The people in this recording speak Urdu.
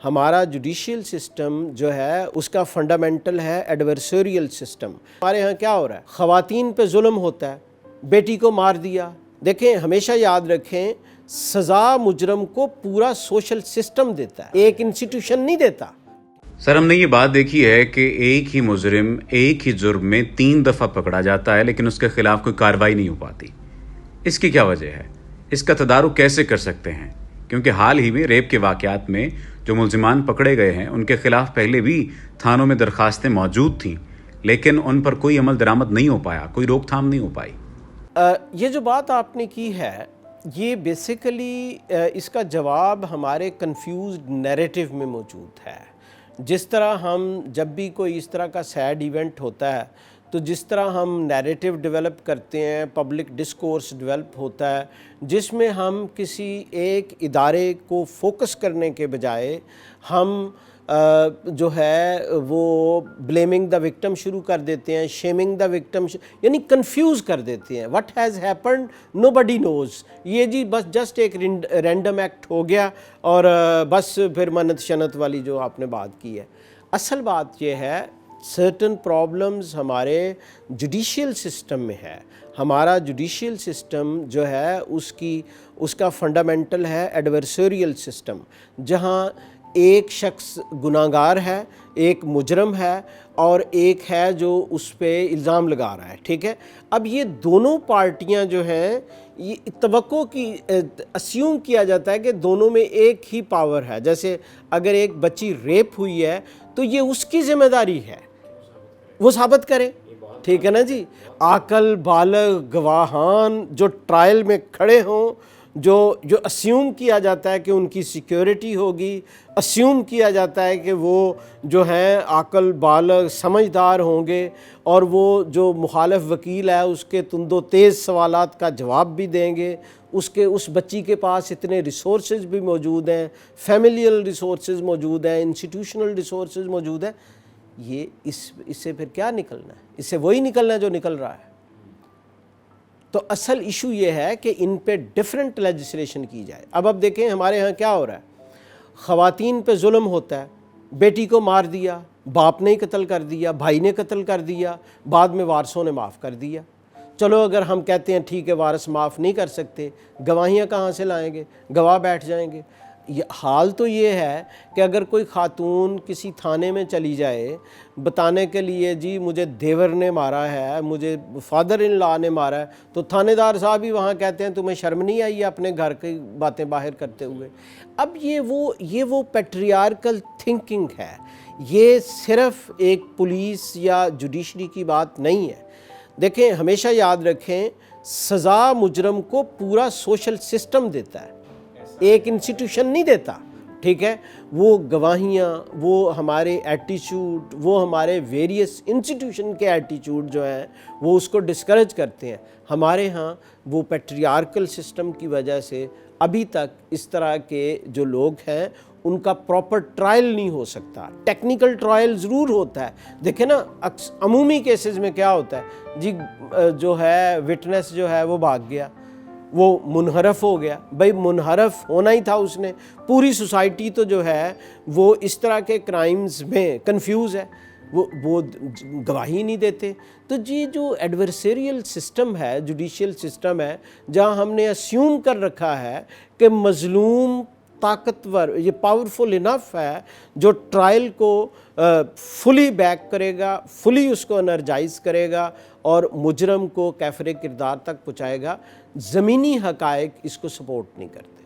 ہمارا جوڈیشل سسٹم جو ہے اس کا فنڈامنٹل ہے ایڈورسریل سسٹم۔ ہمارے ہاں کیا ہو رہا ہے؟ خواتین پہ ظلم ہوتا ہے، بیٹی کو مار دیا۔ دیکھیں ہمیشہ یاد رکھیں، سزا مجرم کو پورا سوشل سسٹم دیتا ہے، ایک انسٹیٹیوشن نہیں دیتا۔ سر، ہم نے یہ بات دیکھی ہے کہ ایک ہی مجرم ایک ہی جرم میں 3 دفعہ پکڑا جاتا ہے لیکن اس کے خلاف کوئی کارروائی نہیں ہو پاتی۔ اس کی کیا وجہ ہے؟ اس کا تدارک کیسے کر سکتے ہیں؟ کیونکہ حال ہی میں ریپ کے واقعات میں جو ملزمان پکڑے گئے ہیں ان کے خلاف پہلے بھی تھانوں میں درخواستیں موجود تھیں لیکن ان پر کوئی عمل درآمد نہیں ہو پایا، کوئی روک تھام نہیں ہو پائی۔ یہ جو بات آپ نے کی ہے یہ بیسیکلی اس کا جواب ہمارے کنفیوزڈ نیریٹو میں موجود ہے۔ جس طرح ہم جب بھی کوئی اس طرح کا سیڈ ایونٹ ہوتا ہے تو جس طرح ہم نیریٹو ڈیولپ کرتے ہیں، پبلک ڈسکورس ڈیولپ ہوتا ہے جس میں ہم کسی ایک ادارے کو فوکس کرنے کے بجائے ہم جو ہے وہ بلیمنگ دا وکٹم شروع کر دیتے ہیں، شیمنگ دا وکٹم، یعنی کنفیوز کر دیتے ہیں۔ وٹ ہیز ہیپنڈ نو بڈی نوز، یہ جی بس جسٹ ایک رینڈم ایکٹ ہو گیا اور بس پھر منت شنت والی جو آپ نے بات کی ہے۔ اصل بات یہ ہے سرٹن پرابلمز ہمارے جوڈیشل سسٹم میں ہے۔ ہمارا جوڈیشل سسٹم جو ہے اس کا فنڈامنٹل ہے ایڈورسریل سسٹم، جہاں ایک شخص گناہگار ہے، ایک مجرم ہے اور ایک ہے جو اس پہ الزام لگا رہا ہے، ٹھیک ہے۔ اب یہ دونوں پارٹیاں جو ہیں یہ توقع کی اسیوم کیا جاتا ہے کہ دونوں میں ایک ہی پاور ہے۔ جیسے اگر ایک بچی ریپ ہوئی ہے تو یہ اس کی ذمہ داری ہے، وہ ثابت کرے، ٹھیک ہے نا جی۔ عاقل بالغ گواہان جو ٹرائل میں کھڑے ہوں، جو اسیوم کیا جاتا ہے کہ ان کی سیکیورٹی ہوگی، اسیوم کیا جاتا ہے کہ وہ جو ہیں عاقل بالغ سمجھدار ہوں گے اور وہ جو مخالف وکیل ہے اس کے تند و تیز سوالات کا جواب بھی دیں گے، اس بچی کے پاس اتنے ریسورسز بھی موجود ہیں، فیملیل ریسورسز موجود ہیں، انسٹیٹیوشنل ریسورسز موجود ہیں۔ یہ اس سے پھر کیا نکلنا ہے؟ اس سے وہی نکلنا ہے جو نکل رہا ہے۔ تو اصل ایشو یہ ہے کہ ان پہ ڈیفرنٹ لیجسلیشن کی جائے۔ اب دیکھیں ہمارے ہاں کیا ہو رہا ہے، خواتین پہ ظلم ہوتا ہے، بیٹی کو مار دیا، باپ نے ہی قتل کر دیا، بھائی نے قتل کر دیا، بعد میں وارثوں نے معاف کر دیا۔ چلو اگر ہم کہتے ہیں ٹھیک ہے وارث معاف نہیں کر سکتے، گواہیاں کہاں سے لائیں گے؟ گواہ بیٹھ جائیں گے۔ حال تو یہ ہے کہ اگر کوئی خاتون کسی تھانے میں چلی جائے بتانے کے لیے جی مجھے دیور نے مارا ہے، مجھے فادر ان لا نے مارا ہے، تو تھانے دار صاحب ہی وہاں کہتے ہیں تمہیں شرم نہیں آئی ہے اپنے گھر کی باتیں باہر کرتے ہوئے۔ اب یہ وہ پیٹریارکل تھنکنگ ہے، یہ صرف ایک پولیس یا جوڈیشری کی بات نہیں ہے۔ دیکھیں ہمیشہ یاد رکھیں، سزا مجرم کو پورا سوشل سسٹم دیتا ہے، ایک انسٹیٹیوشن نہیں دیتا، ٹھیک ہے۔ وہ گواہیاں، وہ ہمارے ایٹیچیوڈ، وہ ہمارے ویریس انسٹیٹیوشن کے ایٹیچیوڈ جو ہیں وہ اس کو ڈسکریج کرتے ہیں۔ ہمارے ہاں وہ پیٹریارکل سسٹم کی وجہ سے ابھی تک اس طرح کے جو لوگ ہیں ان کا پراپر ٹرائل نہیں ہو سکتا۔ ٹیکنیکل ٹرائل ضرور ہوتا ہے، دیکھیں نا عمومی کیسز میں کیا ہوتا ہے جی، جو ہے وٹنس جو ہے وہ بھاگ گیا، وہ منحرف ہو گیا۔ بھائی منحرف ہونا ہی تھا اس نے، پوری سوسائٹی تو جو ہے وہ اس طرح کے کرائمز میں کنفیوز ہے، وہ گواہی نہیں دیتے۔ تو جی جو ایڈورسریل سسٹم ہے، جوڈیشل سسٹم ہے، جہاں ہم نے اسیوم کر رکھا ہے کہ مظلوم طاقتور، یہ پاورفل انف ہے جو ٹرائل کو فلی بیک کرے گا، فلی اس کو انرجائز کرے گا اور مجرم کو کیفر کردار تک پہنچائے گا۔ زمینی حقائق اس کو سپورٹ نہیں کرتے۔